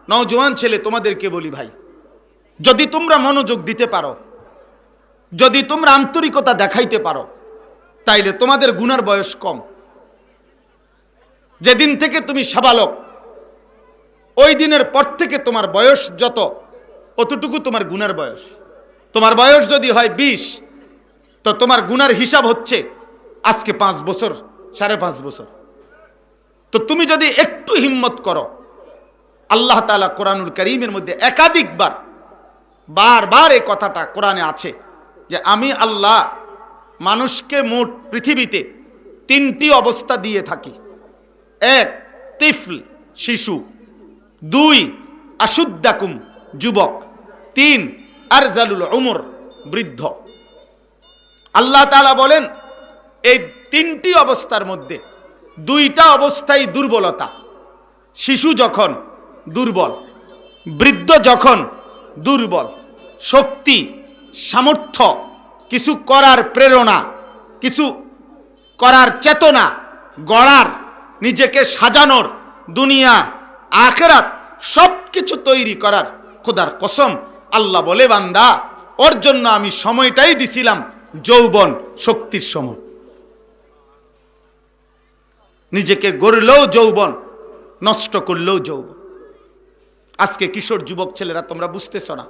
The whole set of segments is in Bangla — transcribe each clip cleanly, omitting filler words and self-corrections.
নওজোয়ান ছেলে, তোমাদেরকে বলি ভাই, যদি তোমরা মনোযোগ দিতে পারো, যদি তোমরা আন্তরিকতা দেখাইতে পারো, তাইলে তোমাদের গুনার বয়স কম। যেদিন থেকে তুমি সাবালক, ওই দিনের পর থেকে তোমার বয়স যত, অতটুকু তোমার গুনার বয়স। তোমার বয়স যদি হয় 20, তো তোমার গুনার হিসাব হচ্ছে আজকে 5 বছর, 5.5 বছর। তো তুমি যদি একটু হিম্মত করো, আল্লাহ তাআলা কোরআনুল কারীমের মধ্যে একাধিকবার বারবার এই কথাটা কোরআনে আছে যে আমি আল্লাহ মানুষকে মোট পৃথিবীতে 3টি অবস্থা দিয়ে থাকি। 1 তিফল, শিশু; 2 আশুদ্দাকুম, যুবক; 3 আরজালুল উমর, বৃদ্ধ। আল্লাহ তাআলা বলেন এই 3টি অবস্থার মধ্যে 2টা অবস্থাই দুর্বলতা। শিশু যখন দুর্বল, বৃদ্ধ যখন দুর্বল, শক্তি, সামর্থ্য, কিছু করার প্রেরণা, কিছু করার চেতনা, গড়ার, নিজেকে সাজানোর, দুনিয়া আখিরাত সব কিছু তৈরি করার, খোদার কসম আল্লাহ বলে বান্দা ওর জন্য আমি সময়টাই দিছিলাম যৌবন, শক্তির সময়। নিজেকে গড়লেও যৌবন, নষ্ট করলেও যৌবন। আজকে কিশোর যুবক ছেলেরা তোমরা বুঝতেছ না,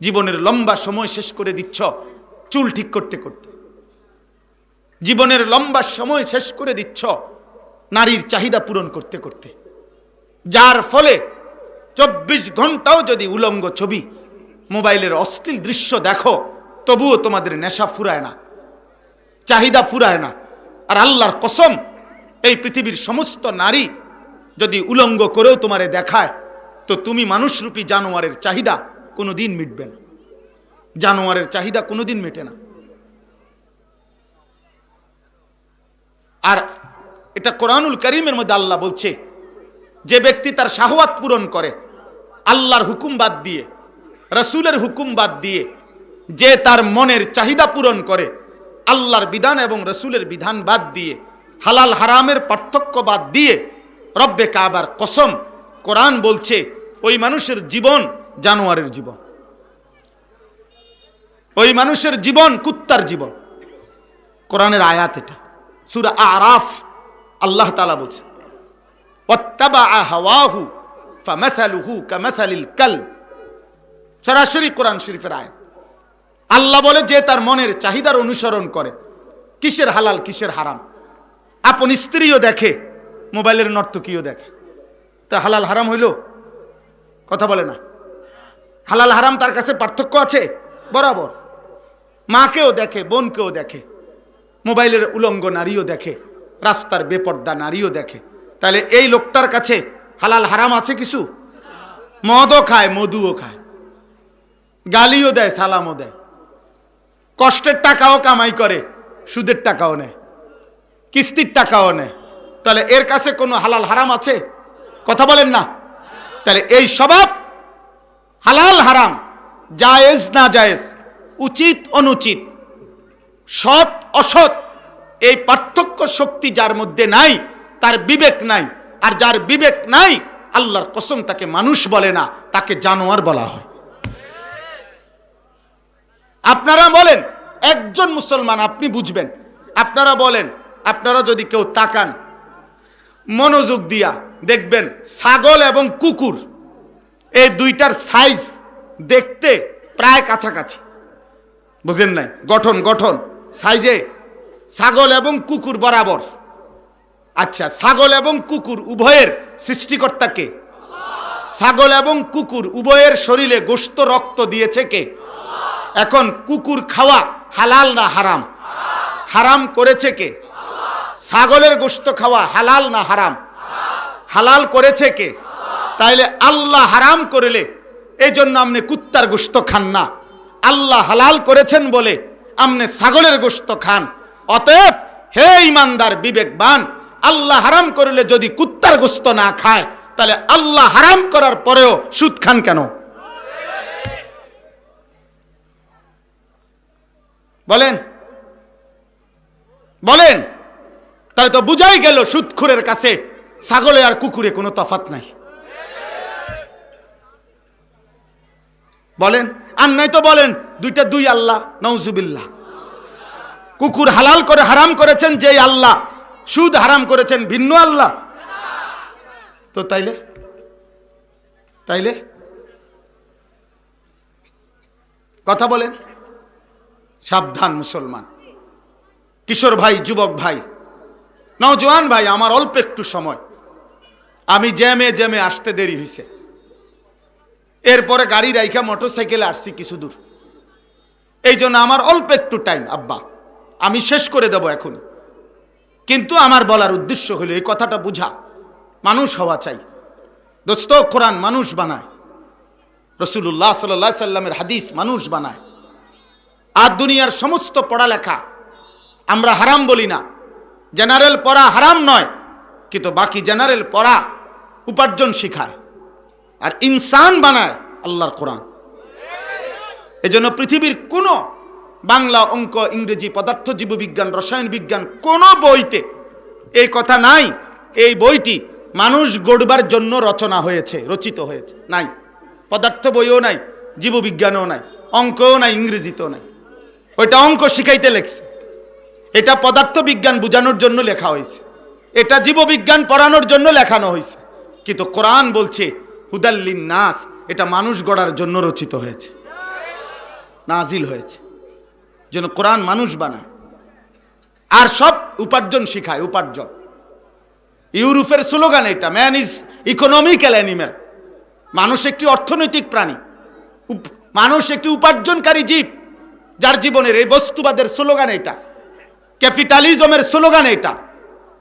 জীবনের লম্বা সময় শেষ করে দিচ্ছ চুল ঠিক করতে করতে। জীবনের লম্বা সময় শেষ করে দিচ্ছ নারীর চাহিদা পূরণ করতে করতে, যার ফলে 24 ঘন্টাও যদি উলঙ্গ ছবি, মোবাইলের অশ্লীল দৃশ্য দেখো, তবুও তোমাদের নেশা ফুরায় না, চাহিদা ফুরায় না। আর আল্লাহর কসম, এই পৃথিবীর সমস্ত নারী যদি উলঙ্গ করেও তোমারে দেখায়, তো তুমি মানুষরূপী জানোয়ারের চাহিদা কোনোদিন মিটবে না। জানোয়ারের চাহিদা কোনোদিন মেটে না। আর এটা কোরআনুল কারীমের মধ্যে আল্লাহ বলছে, যে ব্যক্তি তার শাহওয়াত পূরণ করে আল্লাহর হুকুম বাদ দিয়ে, রাসূলের হুকুম বাদ দিয়ে, যে তার মনের চাহিদা পূরণ করে আল্লাহর বিধান এবং রাসূলের বিধান বাদ দিয়ে, হালাল হারামের পার্থক্য বাদ দিয়ে, রব্বে কাবার কসম কোরআন বলছে ওই মানুষের জীবন জানোয়ারের জীবন, ওই মানুষের জীবন কুত্তার জীবন। কোরআনের আয়াত এটা, সূরা আরাফ আল্লাহ তাআলা বলছে ওয়াত্তাবাআ হাওয়াহু ফামাসালুহু কামাসালিল কালব। সরাসরি কোরআন শরীফের আয়াত। আল্লাহ বলে যে তার মনের চাহিদার অনুসরণ করে, কিসের হালাল কিসের হারাম, আপন স্ত্রীও দেখে, মোবাইলের নর্তকীও দেখে, তা হালাল হারাম হইল? কথা বলে না। হালাল হারাম তার কাছে পার্থক্য আছে? বরাবর। মাকেও দেখে, বোনকেও দেখে, মোবাইলের উলঙ্গ নারীও দেখে, রাস্তার বেপর্দা নারীও দেখে। তাহলে এই লোকটার কাছে হালাল হারাম আছে কিছু? মদও খায়, মধুও খায়, গালিও দেয়, সালামও দেয়, কষ্টের টাকাও কামাই করে, সুদের টাকাও নেয়, কিস্তির টাকাও নেয়। তাহলে এর কাছে কোনো হালাল হারাম আছে? কথা বলেন না। তাহলে এই স্বভাব, হালাল হারাম, জায়েজ না জায়েজ, উচিত অনুচিত, সৎ অসৎ, এই পার্থক্য শক্তি যার মধ্যে নাই তার বিবেক নাই। আর যার বিবেক নাই, আল্লাহর কসম তাকে মানুষ বলে না, তাকে জানোয়ার বলা হয়। আপনারা বলেন, একজন মুসলমান আপনি বুঝবেন, আপনারা বলেন, আপনারা যদি কেউ তাকান মনোযোগ দিয়া দেখবেন, ছাগল এবং কুকুর এই দুইটার সাইজ দেখতে প্রায় কাছাকাছি। বুঝেন নাই? গঠন গঠন সাইজে ছাগল এবং কুকুর বরাবর। আচ্ছা, ছাগল এবং কুকুর উভয়ের সৃষ্টিকর্তা কে? ছাগল এবং কুকুর উভয়ের শরীরে গোশত রক্ত দিয়েছে কে? এখন কুকুর খাওয়া হালাল না হারাম? হারাম করেছে কে? ছাগলের গোশত খাওয়া হালাল না হারাম? হালাল করেছে কে? তাইলে আল্লাহ হারাম করলে এই জন্য আপনি কুত্তার গোশত খান না, আল্লাহ হালাল করেছেন বলে আপনি ছাগলের গোশত খান। অতএব হে ইমানদার বিবেকবান, আল্লাহ হারাম করলে যদি কুত্তার গোশত না খায়, তাহলে আল্লাহ হারাম করার পরেও সুদ খান কেন? বলেন বলেন। তাহলে তো বুঝাই গেল সুদখোরের কাছে ছাগলে আর কুকুরে কোনো তফাৎ নাই। বলেন, আর নাই তো বলেন দুইটা দুই আল্লাহ, নাউজুবিল্লাহ। কুকুর হালাল করে হারাম করেছেন যে আল্লাহ, সুদ হারাম করেছেন ভিন্ন আল্লাহ। তো তাইলে তাইলে কথা বলেন। সাবধান মুসলমান, কিশোর ভাই, যুবক ভাই, নওজোয়ান ভাই, আমার অল্প একটু সময়, আমি জ্যামে আসতে দেরি হয়েছে, এরপরে গাড়ি রাইখা মোটরসাইকেলে আসছি কিছু দূর, এই জন্য আমার অল্প একটু টাইম আব্বা, আমি শেষ করে দেব এখন। কিন্তু আমার বলার উদ্দেশ্য হলো এই কথাটা বুঝা, মানুষ হওয়া চাই। দোস্ত, কোরআন মানুষ বানায়, রাসূলুল্লাহ সাল্লাল্লাহু আলাইহি সাল্লামের হাদিস মানুষ বানায়। আর দুনিয়ার সমস্ত পড়ালেখা আমরা হারাম বলি না, জেনারেল পড়া হারাম নয়, কিন্তু বাকি জেনারেল পড়া উপার্জন শিখায়, আর ইনসান বানায় আল্লাহর কোরআন। এজন্য পৃথিবীর কোনো বাংলা, অঙ্ক, ইংরেজি, পদার্থ, জীববিজ্ঞান, রসায়ন বিজ্ঞান কোন বইতে এই কথা নাই এই বইটি মানুষ গড়বার জন্য রচনা হয়েছে, রচিত হয়েছে, নাই। পদার্থ বইও নাই, জীববিজ্ঞানও নাই, অঙ্কও নাই, ইংরেজিতেও নাই। ওইটা অঙ্ক শিখাইতে লেখছে, এটা পদার্থ বিজ্ঞান বোঝানোর জন্য লেখা হয়েছে, এটা জীববিজ্ঞান পড়ানোর জন্য লেখানো হয়েছে। কিন্তু কোরআন বলছে হুদাল লিন্নাস, এটা মানুষ গড়ার জন্য রচিত হয়েছে, নাজিল হয়েছে। যেন কোরআন মানুষ বানায়, আর সব উপার্জন শিখায়, উপার্জন। ইউরোপের স্লোগান এটা, ম্যান ইজ ইকোনমিক্যাল অ্যানিম্যাল। মানুষ একটি অর্থনৈতিক প্রাণী, মানুষ একটি উপার্জনকারী জীব, যার জীবনের এই বস্তুবাদের স্লোগান এটা, ক্যাপিটালিজমের স্লোগান এটা,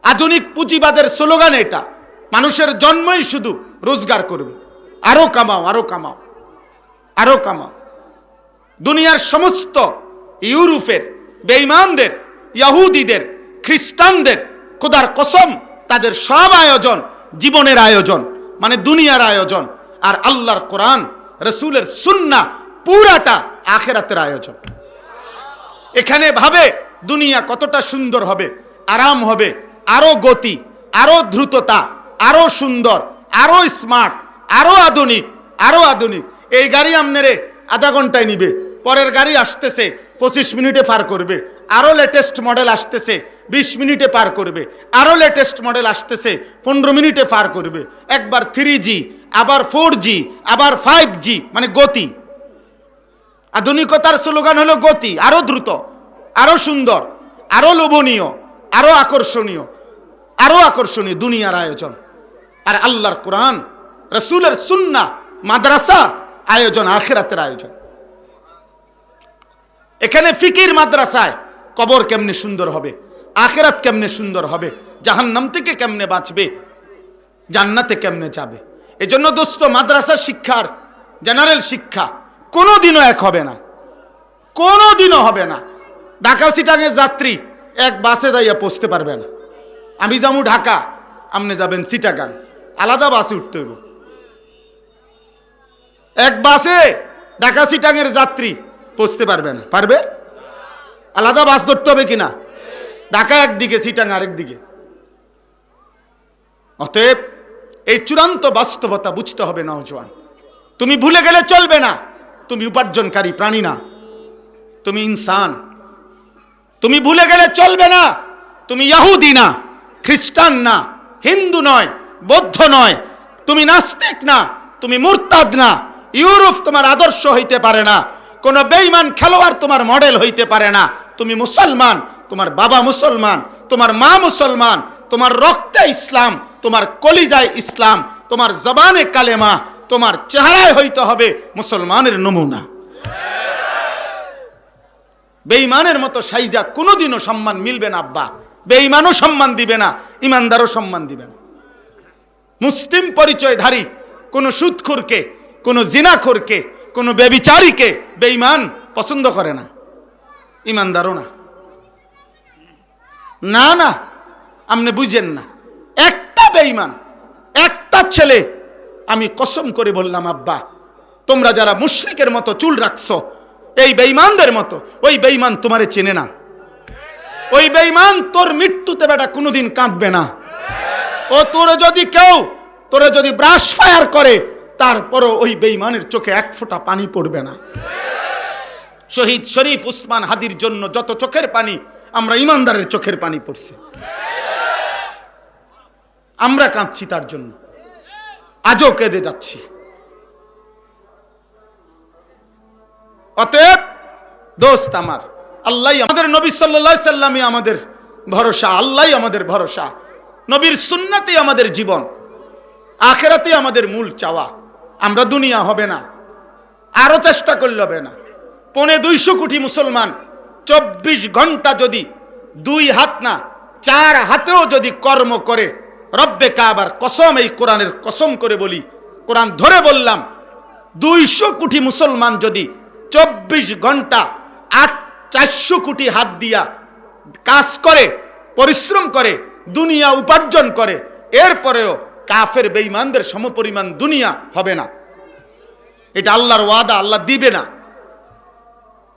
আধুনিক পুঁজিবাদের স্লোগান এটা। মানুষের জন্মই শুধু রোজগার করবে, আরো কামাও, আরো কামাও, আরো কামাও। দুনিয়ার সমস্ত ইউরোপের বেঈমানদের, ইহুদিদের, খ্রিস্টানদের, খোদার কসম, তাদের সব আয়োজন জীবনের আয়োজন, মানে দুনিয়ার আয়োজন। আর আল্লাহর কোরআন, রাসূলের সুন্নাহ পুরাটা আখিরাতের আয়োজন। এখানে ভাবে দুনিয়া কতটা সুন্দর হবে, আরাম হবে, আরো গতি, আরো দ্রুততা, আরো সুন্দর, আরো স্মার্ট, আরো আধুনিক, আরো আধুনিক। এই গাড়ি আপনারে আধা ঘন্টায় নিবে, পরের গাড়ি আসতেছে 25 মিনিটে পার করবে, আরো লেটেস্ট মডেল আসতেছে 20 মিনিটে পার করবে, আরো লেটেস্ট মডেল আসতেছে 15 মিনিটে পার করবে। একবার 3G, আবার 4G, আবার 5G, মানে গতি। আধুনিকতার স্লোগান হলো গতি, আরো দ্রুত, আরো সুন্দর, আরো লোভনীয়, আরো আকর্ষণীয়, আরো আকর্ষণীয় দুনিয়ার আয়োজন। আর আল্লাহর কোরআন, রাসূলের সুন্নাহ, মাদ্রাসা আয়োজন আখিরাতের আয়োজন। এখানে ফিকির মাদ্রাসায় কবর কেমনে সুন্দর হবে, আখিরাত কেমনে সুন্দর হবে, জাহান্নাম থেকে কেমনে বাঁচবে, জান্নাতে কেমনে যাবে। এজন্য দোস্ত, মাদ্রাসা শিক্ষার জেনারেল শিক্ষা কোনোদিনও এক হবে না, কোনোদিনও হবে না। ঢাকা চিটাঙের যাত্রী এক বাসে যাইয়া পৌঁছতে পারবে না। আমি যাবো ঢাকা, আপনি যাবেন চিটাগাং, আলাদা বাসে উঠতে হইব। এক বাসে ঢাকা চিটাঙের যাত্রী পৌঁছতে পারবে না, পারবে? আলাদা বাস ধরতে হবে কিনা? ঢাকা একদিকে, চিটাং আরেক দিকে। অতএব এই চূড়ান্ত বাস্তবতা বুঝতে হবে নওজোয়ান। তুমি ভুলে গেলে চলবে না, তুমি উপার্জনকারী প্রাণী না, তুমি ইনসান। তুমি ভুলে গেলে চলবে না, তুমি ইহুদি না, খ্রিস্টান না, হিন্দু নয়, বৌদ্ধ নয়, তুমি নাস্তিক না, তুমি মুরতাদ না। ইউরোপ তোমার আদর্শ হইতে পারে না, কোন বেঈমান খেলোয়াড় তোমার মডেল হইতে পারে না। তুমি মুসলমান, তোমার বাবা মুসলমান, তোমার মা মুসলমান, তোমার রক্তে ইসলাম, তোমার কলিজায় ইসলাম, তোমার জবানে কালেমা, তোমার চেহারায় হইতে হবে মুসলমানের নমুনা। বেঈমানের মতো সাইজা কোনোদিনও সম্মান মিলবে না আব্বা। বেঈমানও সম্মান দিবে না, ইমানদারও সম্মান দিবে না। মুসলিম পরিচয়ধারী কোন সুদখোরকে, কোন জিনাখোরকে, কোন ব্যভিচারীকে বেঈমান পছন্দ করে না, ইমানদারও না। না না, আপনি বুঝেন না। একটা বেঈমান, একটা ছেলে, আমি কসম করে বললাম আব্বা, তোমরা যারা মুশরিকের মতো চুল রাখছো, এই বেঈমানদের মতো, ওই বেঈমান তোমারে চেনে না। ওই বেঈমান তোর মৃত্যুতে বেটা কোনোদিন কাঁদবে না। ও তোরে যদি কেউ, তোরে যদি ব্রাশ ফায়ার করে, তারপরও ওই বেঈমানের চোখে এক ফোঁটা পানি পড়বে না। শহীদ শরীফ উসমান হাদির জন্য যত চোখের পানি, আমরা ইমানদারের চোখের পানি পড়ছে, আমরা কাঁদছি তার জন্য, আজও কেঁদে যাচ্ছি। অতএব দোস্ত আমার, আল্লাহ আমাদের, নবী সাল্লাল্লাহু আলাইহি সাল্লামই আমাদের ভরসা, আল্লাহই আমাদের ভরসা, নবীর সুন্নাতেই আমাদের জীবন, আখিরাতেই আমাদের মূল চাওয়া। আমরা দুনিয়া হবে না, আরো চেষ্টা করলে হবে না। 250 কোটি মুসলমান 24 ঘন্টা যদি 2 হাত না 4 হাতেও যদি কর্ম করে, রব্বে কাবার কসম, এই কোরআনের কসম করে বলি, কোরআন ধরে বললাম, 200 কোটি মুসলমান যদি 24 ঘন্টা 400 কোটি হাত দিয়া কাজ করে, পরিশ্রম করে, দুনিয়া উপার্জন করে, এরপরেও কাফের বেঈমানদের সমপরিমাণ দুনিয়া হবে না। এটা আল্লাহর ওয়াদা, আল্লাহ দিবে না,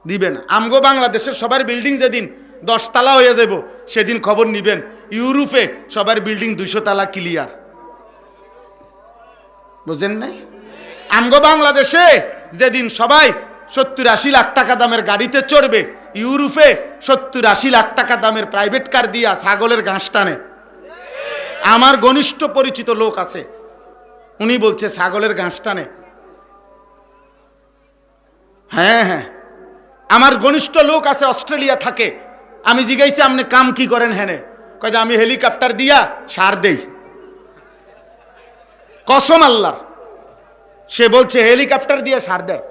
দিবে না। আমগো বাংলাদেশের সবার বিল্ডিং যেদিন 10 তালা হয়ে যাব, সেদিন খবর নিবেন ইউরোপে সবার বিল্ডিং 200 তালা ক্লিয়ার। বুঝেন নাই? আমগো বাংলাদেশে যেদিন সবাই 70-80 লাখ টাকা দামের গাড়িতে চড়বে, ইউরোপে 70-80 লাখ টাকা দামের প্রাইভেট কার দিয়া ছাগলের ঘাস টানে। আমার ঘনিষ্ঠ পরিচিত লোক আছে, উনি বলছে ছাগলের ঘাস টানে। হ্যাঁ হ্যাঁ, আমার ঘনিষ্ঠ লোক আছে, অস্ট্রেলিয়া থাকে। আমি জিজ্ঞাসি আপনি কাম কি করেন? হ্যাঁ, কয় যে আমি হেলিকপ্টার দিয়া সার দেই। কসম আল্লাহর, সে বলছে হেলিকপ্টার দিয়ে সার দেয়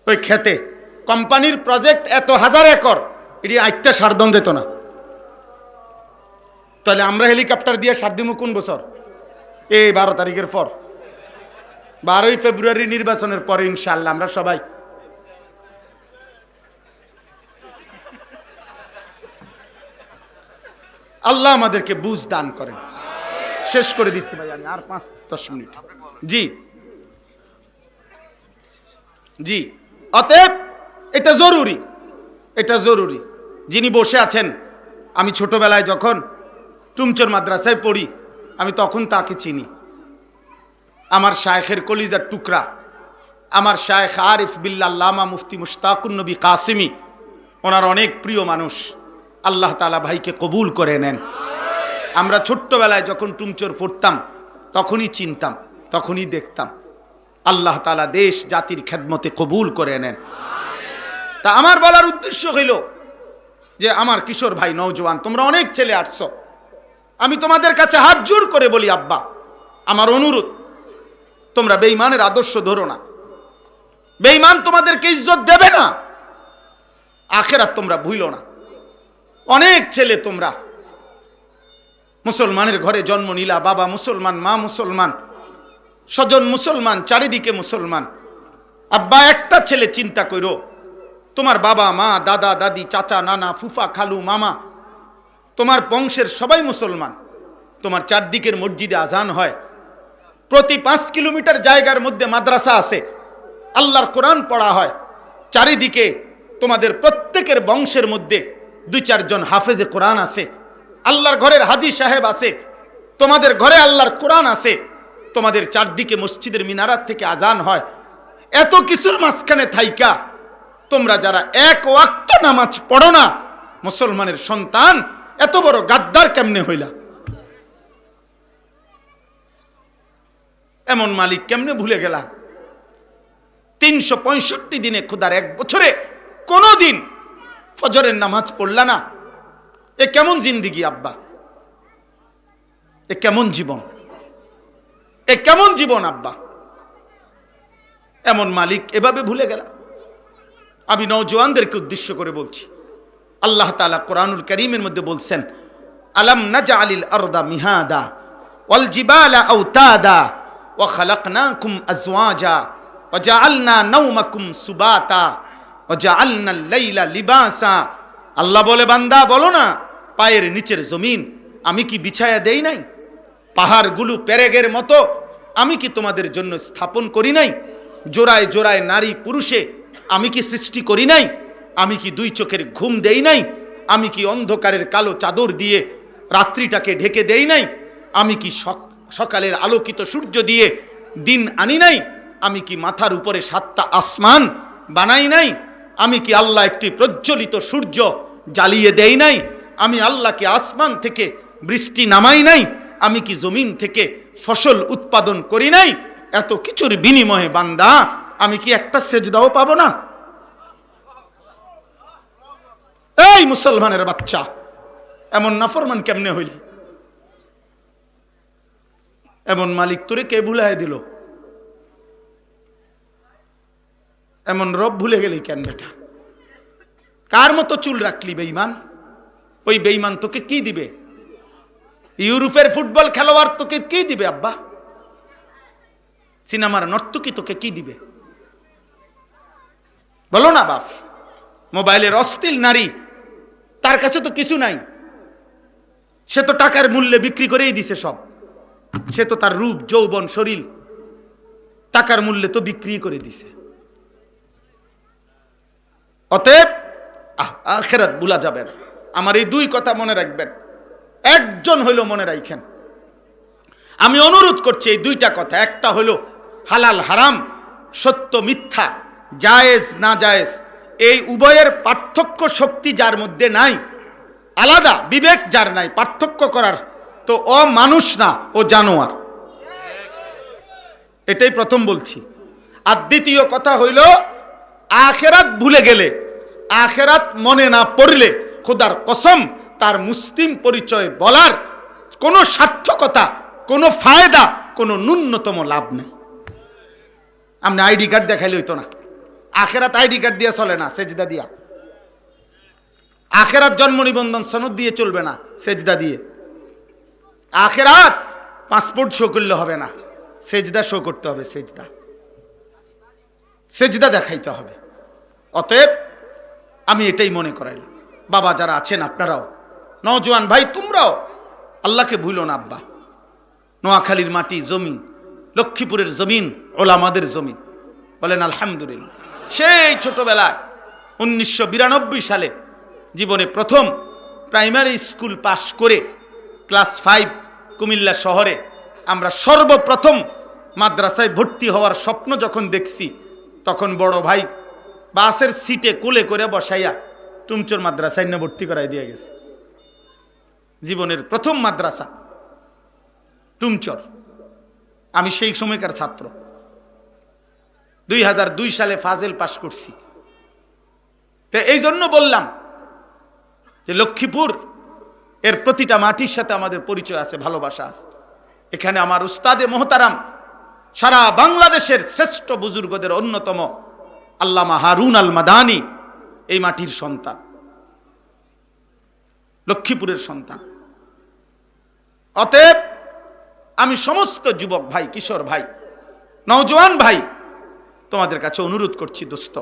ওই খেতে। কোম্পানির প্রজেক্ট এত 1000 একর, এটি 8টা সার দন যেত না। তাহলে আমরা হেলিকপ্টার দিয়ে সার দিব কোন বছর? এই 12 তারিখের পর, 12ই ফেব্রুয়ারি নির্বাচনের পরে ইনশাআল্লাহ আমরা সবাই আল্লাহ আমাদেরকে বুঝ দান করেন। শেষ করে দিচ্ছি ভাই আমি, আর 5-10 মিনিট। জি জি, অতএব এটা জরুরি, এটা জরুরি। যিনি বসে আছেন, আমি ছোটবেলায় যখন টুমচর মাদ্রাসায় পড়ি, আমি তখন তাকে চিনি। আমার শায়েখের কলিজার টুকরা, আমার শায়েখ আরিফ বিল্লাহ আল্লামা মুফতি মুশতাকুন নবী কাসিমি, ওনার অনেক প্রিয় মানুষ। আল্লাহ তাআলা ভাইকে কবুল করে নেন। আমরা ছোট্টবেলায় যখন টুমচর পড়তাম, তখনই চিনতাম, তখনই দেখতাম। আল্লাহ তাআলা দেশ জাতির খেদমতে কবুল করে নেন। তা আমার বলার উদ্দেশ্য হইল যে আমার কিশোর ভাই, নওজোয়ান, তোমরা অনেক ছেলে আসছো, আমি তোমাদের কাছে হাত জোর করে বলি, আব্বা আমার অনুরোধ, তোমরা বেঈমানের আদর্শ ধরো না। বেঈমান তোমাদেরকে ইজ্জত দেবে না, আখিরাত তোমরা ভুলো না। অনেক ছেলে তোমরা মুসলমানের ঘরে জন্ম নিলা, বাবা মুসলমান, মা মুসলমান, স্বজন মুসলমান, চারিদিকে মুসলমান। আব্বা একটা ছেলে চিন্তা করো, তোমার বাবা মা, দাদা দাদি, চাচা নানা, ফুফা খালু মামা, তোমার বংশের সবাই মুসলমান। তোমার চারদিকের মসজিদে আজান হয়, প্রতি 5 কিলোমিটার জায়গার মধ্যে মাদ্রাসা আছে, আল্লাহর কোরআন পড়া হয়। চারিদিকে তোমাদের প্রত্যেকের বংশের মধ্যে 2-4 জন হাফেজে কোরআন আছে, আল্লাহর ঘরের হাজী সাহেব আছে, তোমাদের ঘরে আল্লাহর কোরআন আছে, তোমাদের চারদিকে মসজিদের মিনারাত থেকে আজান হয়। এত কিছুর মাঝখানে থাইকা তোমরা যারা 1 ওয়াক্ত নামাজ পড়ো না, মুসলমানের সন্তান, এত বড় গাদ্দার কেমনে হইলা? এমন মালিক কেমনে ভুলে গেলা? 365 দিনে, খোদার 1 বছরে কোনো দিন ফজরের নামাজ পড়লা না। এ কেমন জিন্দিগি আব্বা? এ কেমন জীবন? এ কেমন জীবন আব্বা? এমন মালিক এভাবে ভুলে গেলা? আমি নওজোয়ানদেরকে উদ্দেশ্য করে বলছি, আল্লাহ তাআলা কোরআনুল কারীমের মধ্যে বলছেন, আলাম নাজআলিল আরদা মিহাদা ওয়াল জিবালা আওতাদা ওয়া খালাকনাকুম আজওয়াজা ওয়া জাআলনা নাওমাকুম সুবাতা ওয়া জাআলনাল লাইলা লিবাসা। আল্লাহ বলে, বান্দা বলো না, পায়ের নিচের জমিন আমি কি বিছায়া দেই নাই? পাহাড়গুলো পেরেগের মতো আমি কি তোমাদের জন্য স্থাপন করি নাই? জোড়ায় জোড়ায় নারী পুরুষে আমি কি সৃষ্টি করি নাই? আমি কি 2 চোখের ঘুম দেই নাই? আমি কি অন্ধকারের কালো চাদর দিয়ে রাত্রিটাকে ঢেকে দেই নাই? আমি কি সকালের আলোকিত সূর্য দিয়ে দিন আনি নাই? আমি কি মাথার উপরে 7টা আসমান বানাই নাই? আমি কি আল্লাহ একটি প্রজ্বলিত সূর্য জ্বালিয়ে দেই নাই? আমি আল্লাহ কি আসমান থেকে বৃষ্টি নামাই নাই? আমি কি জমিন থেকে ফসল উৎপাদন করি নাই? এত কিছুর বিনিময়ে বান্দা আমি কি একটা সেজদাও পাবো না? এই মুসলমানের বাচ্চা, এমন নাফরমান কেমনে হইলি? এমন মালিক তোরে কে ভুলাই দিল? এমন রব ভুলে গেলি কেন বেটা? কার মতো চুল রাখলি বেঈমান? ওই বেঈমান তোকে কি দিবে? ইউরোপের ফুটবল খেলোয়াড় তোকে কি দিবে আব্বা? সিনেমার নর্তকী তোকে কি দিবে? বলো না বাপ। মোবাইলের অশ্লীল নারী, তার কাছে তো কিছু নাই, সে তো টাকার মূল্যে বিক্রি করেই দিছে সব। সে তো তার রূপ যৌবন শরীর টাকার মূল্যে তো বিক্রি করে দিছে। অতএব আখিরাত ভুলা যাবে না। আমার এই 2 কথা মনে রাখবেন, একজন হইল মনে রাখেন। আমি অনুরোধ করছি এই 2টা কথা। একটা হইল হালাল হারাম, সত্য মিথ্যা, জায়েজ না জায়েজ, এই উভয়ের পার্থক্য শক্তি যার মধ্যে নাই, আলাদা বিবেক যার নাই পার্থক্য করার, তো ও মানুষ না, ও জানোয়ার। এটাই প্রথম বলছি। আর দ্বিতীয় কথা হইল আখিরাত ভুলে গেলে, আখিরাত মনে না পড়লে খোদার কসম তার মুসলিম পরিচয় বলার কোনো সার্থকতা, কোনো ফায়দা, কোনো ন্যূনতম লাভ নেই। আপনি আইডি কার্ড দেখাইলে হইতো না। আখিরাত আইডি কার্ড দিয়ে চলে না, সেজদা দিয়া। আখিরাত জন্ম নিবন্ধন সনদ দিয়ে চলবে না, সেজদা দিয়ে। আখিরাত পাসপোর্ট শো করলে হবে না, সেজদা শো করতে হবে। সেজদা সেজদা দেখাইতে হবে। অতএব আমি এটাই মনে করাইলাম। বাবা যারা আছেন আপনারাও, নওজোয়ান ভাই তোমরাও আল্লাহকে ভুলো না আব্বা। নোয়াখালীর মাটি জমিন, লক্ষ্মীপুরের জমিন ওলামাদের জমিন, বলেন আলহামদুলিল্লাহ। সেই ছোটবেলায় 1992 সালে জীবনে প্রথম প্রাইমারি স্কুল পাশ করে ক্লাস 5 কুমিল্লা শহরে আমরা সর্বপ্রথম মাদ্রাসায় ভর্তি হওয়ার স্বপ্ন যখন দেখছি, তখন বড় ভাই বাসের সিটে কোলে করে বসাইয়া টুমচোর মাদ্রাসায় না ভর্তি করাই দিয়ে গেছে। জীবনের প্রথম মাদ্রাসা টুমচর। আমি সেই সময়কার ছাত্র। 2002 সালে ফাজেল পাশ করছি। তো এই জন্য বললাম যে লক্ষ্মীপুর এর প্রতিটা মাটির সাথে আমাদের পরিচয় আছে, ভালোবাসা আছে। এখানে আমার উস্তাদে মোহতারাম, সারা বাংলাদেশের শ্রেষ্ঠ বুজুর্গদের অন্যতম আল্লামা হারুন আল মাদানী এই মাটির সন্তান, লক্ষ্মীপুরের সন্তান। অতএব আমি সমস্ত যুবক ভাই, কিশোর ভাই, নওজোয়ান ভাই তোমাদের কাছে অনুরোধ করছি, দোস্ত